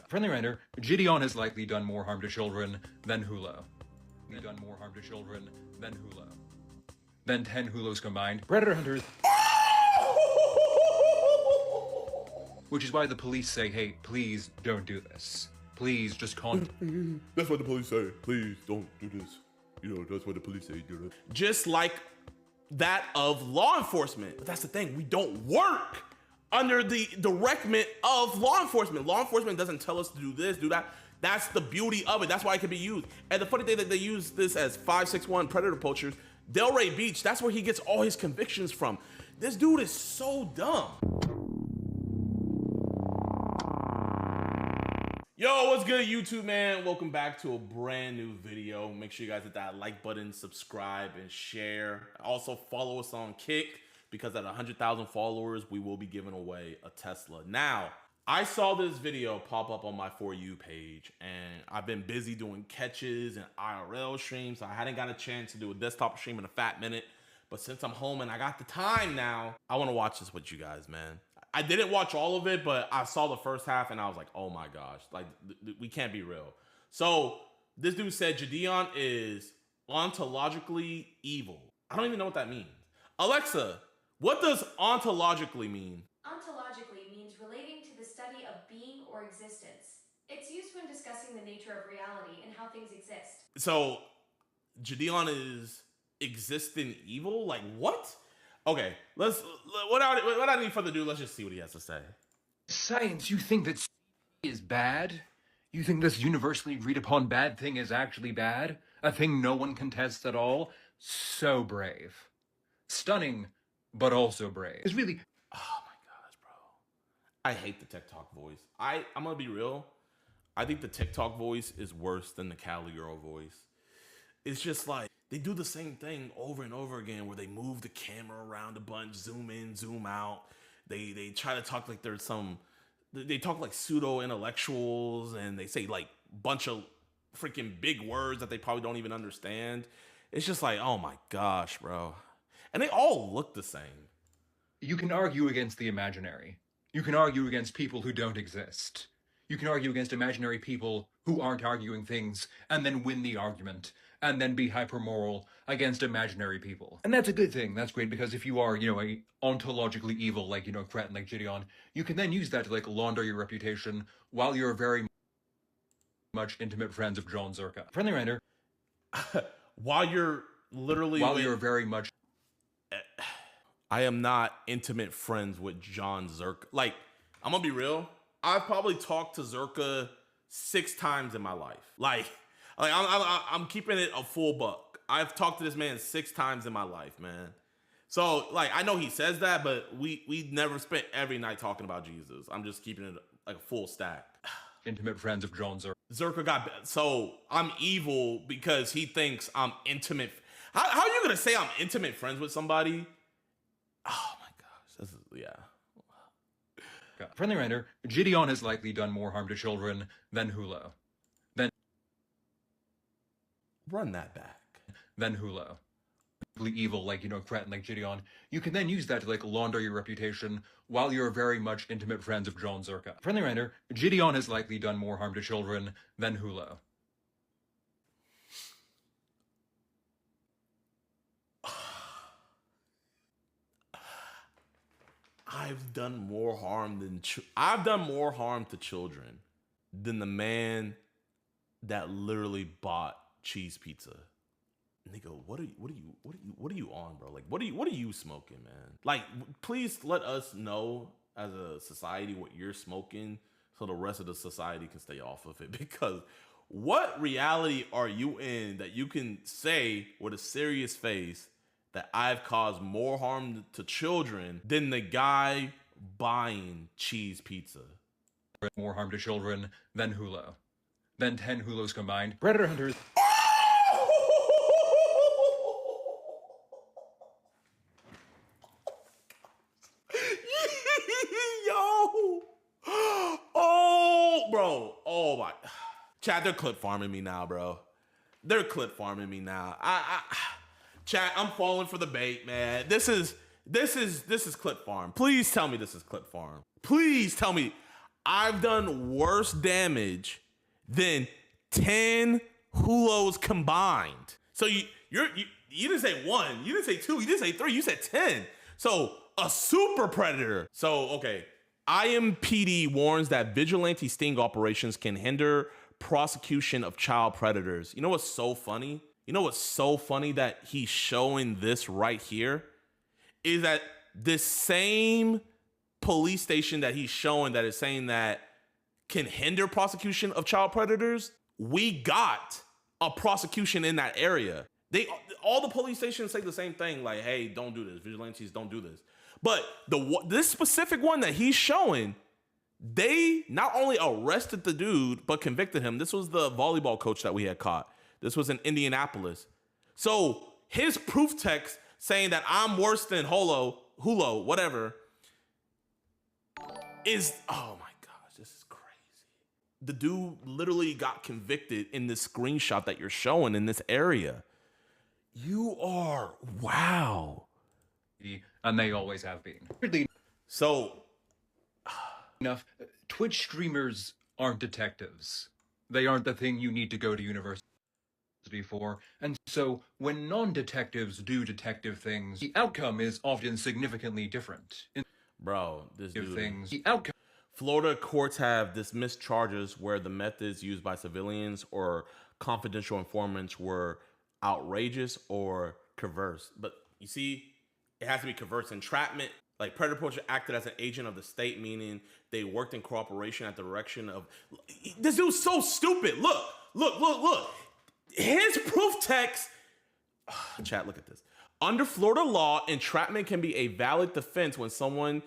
Friendly reminder, Gideon has likely done more harm to children than Hulo. Done more harm to children than Hulo. Than 10 Hulos combined. Predator hunters. Which is why the police say, hey, please don't do this. Please just That's what the police say. Please don't do this. You know, that's what the police say. Do this. Just like that of law enforcement. But that's the thing. We don't work under the directment of law enforcement. Law enforcement doesn't tell us to do this, do that. That's the beauty of it. That's why it can be used. And the funny thing that they use this as 561 predator poachers, Delray Beach, that's where he gets all his convictions from. This dude is so dumb. Yo, what's good, YouTube, man? Welcome back to a brand new video. Make sure you guys hit that like button, subscribe, and share. Also, follow us on Kick, because at 100,000 followers, we will be giving away a Tesla. Now, I saw this video pop up on my For You page, and I've been busy doing catches and IRL streams, so I hadn't got a chance to do a desktop stream in a fat minute. But since I'm home and I got the time now, I want to watch this with you guys, man. I didn't watch all of it, but I saw the first half and I was like, oh my gosh, like we can't be real. So this dude said Gideon is ontologically evil. I don't even know what that means. Alexa, what does ontologically mean? Ontologically means relating to the study of being or existence. It's used when discussing the nature of reality and how things exist. So Gideon is existing evil? Like what? Okay, without any further ado, let's just see what he has to say. Science, you think that is bad? You think this universally agreed upon bad thing is actually bad? A thing no one contests at all? So brave. Stunning, but also brave. It's really... Oh my gosh, bro. I hate the TikTok voice. I'm gonna be real. I think the TikTok voice is worse than the Cali girl voice. It's just like, they do the same thing over and over again where they move the camera around a bunch, zoom in, zoom out. They try to talk like there's they talk like pseudo-intellectuals, and they say like bunch of freaking big words that they probably don't even understand. It's just like, oh my gosh, bro. And they all look the same. You can argue against the imaginary. You can argue against people who don't exist. You can argue against imaginary people who aren't arguing things and then win the argument, and then be hypermoral against imaginary people. And that's a good thing. That's great, because if you are, a ontologically evil, like, cretin like Gideon, you can then use that to, launder your reputation while you're very much intimate friends of John Zerka. Friendly reminder. While you're very much... I am not intimate friends with John Zerka. Like, I'm gonna be real. I've probably talked to Zerka 6 times in my life. Like I'm keeping it a full buck. I've talked to this man 6 times in my life, man. So I know he says that, but we never spent every night talking about Jesus. I'm just keeping it like a full stack. Intimate friends of John Zerka. Zerka so I'm evil because he thinks I'm intimate. How are you gonna say I'm intimate friends with somebody? Oh my gosh, this is, yeah. Friendly reminder, Gideon has likely done more harm to children than Hulo. Run that back. Than Hulo. Evil, cretin like Gideon. You can then use that to, launder your reputation while you're very much intimate friends of John Zerka. Friendly reminder, Gideon has likely done more harm to children than Hulo. I've done more harm to children than the man that literally bought cheese pizza. Nigga, what are you on, bro? Like, what are you smoking, man? Like, please let us know as a society what you're smoking so the rest of the society can stay off of it. Because what reality are you in that you can say with a serious face that I've caused more harm to children than the guy buying cheese pizza? More harm to children than Hulo. Than 10 Hulos combined. Predator hunters. Yo! Oh, bro. Oh my. Chat, they're clip farming me now, bro. They're clip farming me now. Chat, I'm falling for the bait, man. This is clip farm. Please tell me this is clip farm. Please tell me. I've done worse damage than 10 Hulos combined. So you didn't say 1, you didn't say 2, you didn't say 3, you said 10. So a super predator. So, okay. IMPD warns that vigilante sting operations can hinder prosecution of child predators. You know what's so funny? You know what's so funny that he's showing this right here? Is that this same police station that he's showing that is saying that can hinder prosecution of child predators, we got a prosecution in that area. All the police stations say the same thing, like, hey, don't do this. Vigilantes, don't do this. But this specific one that he's showing, they not only arrested the dude, but convicted him. This was the volleyball coach that we had caught. This was in Indianapolis. So his proof text saying that I'm worse than Hulo, whatever, is, oh my gosh, this is crazy. The dude literally got convicted in this screenshot that you're showing in this area. You are, wow. And they always have been. Weirdly So, enough, Twitch streamers aren't detectives. They aren't the thing you need to go to university for. And so, when non-detectives do detective things, the outcome is often significantly different. In bro, this dude. things, the outcome. Florida courts have dismissed charges where the methods used by civilians or confidential informants were outrageous or coerced. But you see, it has to be coerced. Entrapment, like predator poacher acted as an agent of the state, meaning they worked in cooperation at the direction of. This dude's so stupid. Look. His proof text. Chat, look at this. Under Florida law, entrapment can be a valid defense when someone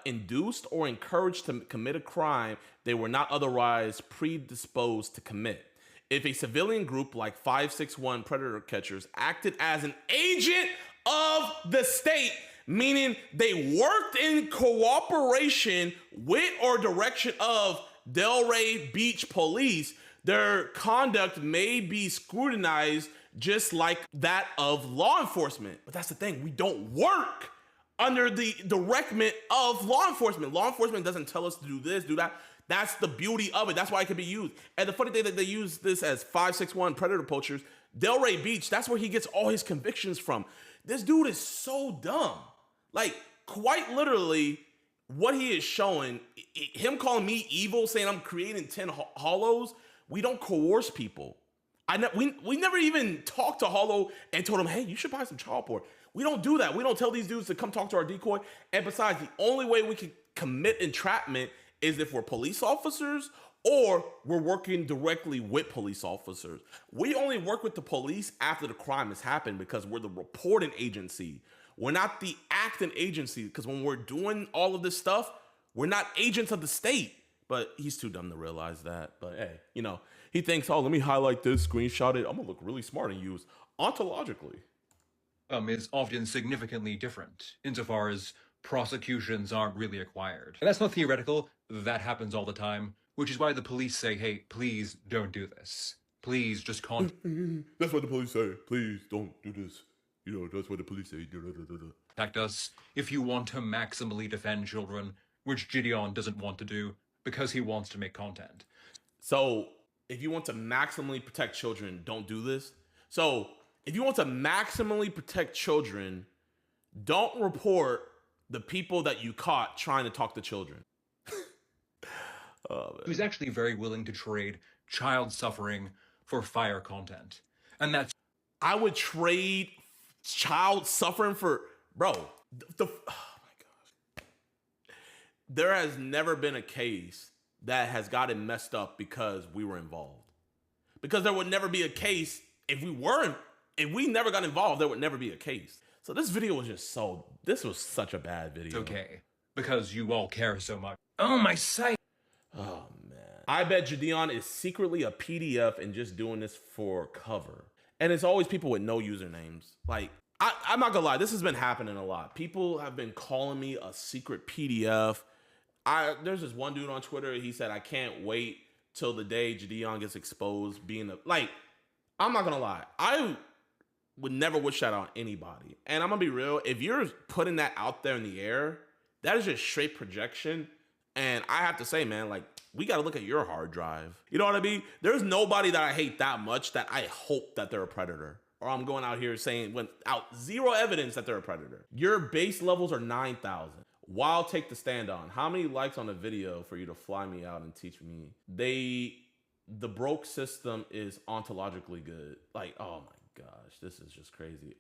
induced or encouraged to commit a crime they were not otherwise predisposed to commit. If a civilian group like 561 Predator Catchers acted as an agent of the state, meaning they worked in cooperation with or direction of Delray Beach Police, their conduct may be scrutinized just like that of law enforcement. But that's the thing, we don't work under the direction of law enforcement. Law enforcement doesn't tell us to do this, do that. That's the beauty of it. That's why it can be used. And the funny thing that they use this as 561 Predator Poachers, Delray Beach, that's where he gets all his convictions from. This dude is so dumb. Like, quite literally, what he is showing, him calling me evil, saying I'm creating 10 hollows, we don't coerce people. We never even talked to Hollow and told him, hey, you should buy some child porn. We don't do that. We don't tell these dudes to come talk to our decoy. And besides, the only way we can commit entrapment is if we're police officers or we're working directly with police officers. We only work with the police after the crime has happened because we're the reporting agency. We're not the acting agency, because when we're doing all of this stuff, we're not agents of the state. But he's too dumb to realize that. But hey, you know, he thinks, oh, let me highlight this, screenshot it. I'm gonna look really smart and use ontologically. Is often significantly different insofar as prosecutions aren't really acquired. And that's not theoretical, that happens all the time, which is why the police say, hey, please don't do this. Please just That's what the police say. Please don't do this. You know, that's what the police say. contact us if you want to maximally defend children, which Gideon doesn't want to do because he wants to make content. So if you want to maximally protect children, don't do this. So if you want to maximally protect children, don't report the people that you caught trying to talk to children. He was actually very willing to trade child suffering for fire content. And that's I would trade child suffering for, bro, oh my gosh. There has never been a case that has gotten messed up because we were involved. Because there would never be a case if we never got involved, there would never be a case. So this video was just this was such a bad video. okay, because you all care so much. Oh, my sight. Oh, man. I bet Gideon is secretly a PDF and just doing this for cover. And it's always people with no usernames. Like, I'm not gonna lie, this has been happening a lot. People have been calling me a secret PDF. There's this one dude on Twitter, he said, I can't wait till the day Gideon gets exposed being I'm not gonna lie. I would never wish that on anybody. And I'm gonna be real, if you're putting that out there in the air, that is just straight projection. And I have to say, man, like, we got to look at your hard drive. You know what I mean? There's nobody that I hate that much that I hope that they're a predator. Or I'm going out here saying without zero evidence that they're a predator. Your base levels are 9,000. While take the stand on. How many likes on a video for you to fly me out and teach me? The broke system is ontologically good. Like, oh my gosh, this is just crazy.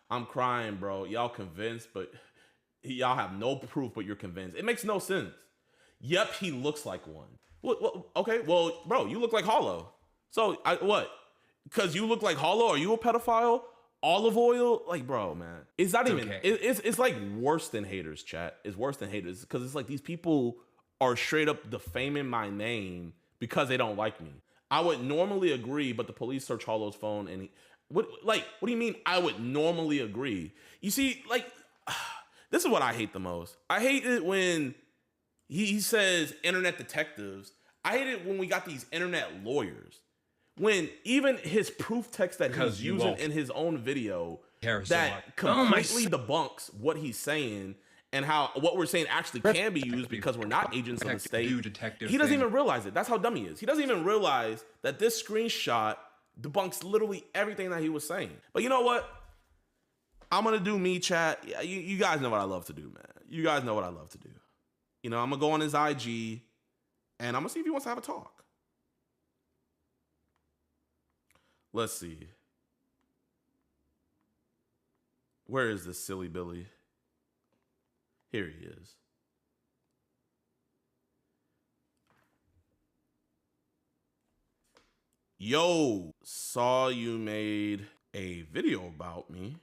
I'm crying, bro. Y'all convinced, but y'all have no proof, but you're convinced. It makes no sense. Yep, he looks like one. Well, okay, well, bro, you look like Hollow. So, what? Because you look like Hollow, are you a pedophile? Olive oil? Like, bro, man. It's not even, okay. It's like worse than haters, chat. It's worse than haters because it's like these people are straight up defaming my name because they don't like me. I would normally agree, but the police search Hollow's phone and what do you mean I would normally agree? You see, like, this is what I hate the most. I hate it when he says internet detectives. I hate it when we got these internet lawyers. When even his proof text that he's using in his own video that completely debunks what he's saying and how what we're saying actually can be used because we're not agents of the state. He doesn't even realize it. That's how dumb he is. He doesn't even realize that this screenshot debunks literally everything that he was saying. But you know what? I'm going to do me, chat. You guys know what I love to do, man. You guys know what I love to do. You know, I'm going to go on his IG and I'm going to see if he wants to have a talk. Let's see. Where is this silly Billy? Here he is. Yo, saw you made a video about me,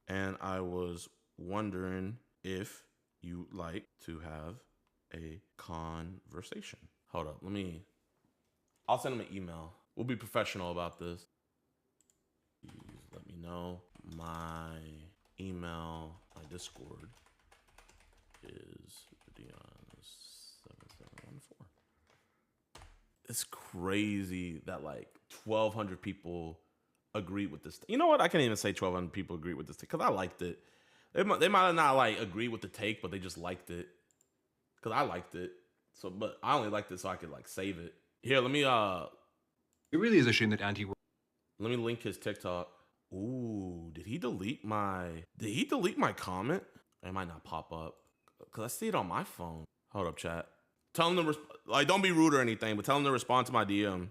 and I was wondering if you'd like to have a conversation. Hold up, I'll send him an email. We'll be professional about this. Please let me know. My email, my Discord is Dion7714. It's crazy that like 1,200 people agree with this. You know what? I can't even say 1,200 people agree with this because I liked it. They might have not like agree with the take, but they just liked it because I liked it. So, but I only liked it so I could like save it. Here, let me It really is a shame that let me link his TikTok. Ooh, did he delete my comment? It might not pop up because I see it on my phone. Hold up, chat. Tell him to, don't be rude or anything, but tell him to respond to my DM.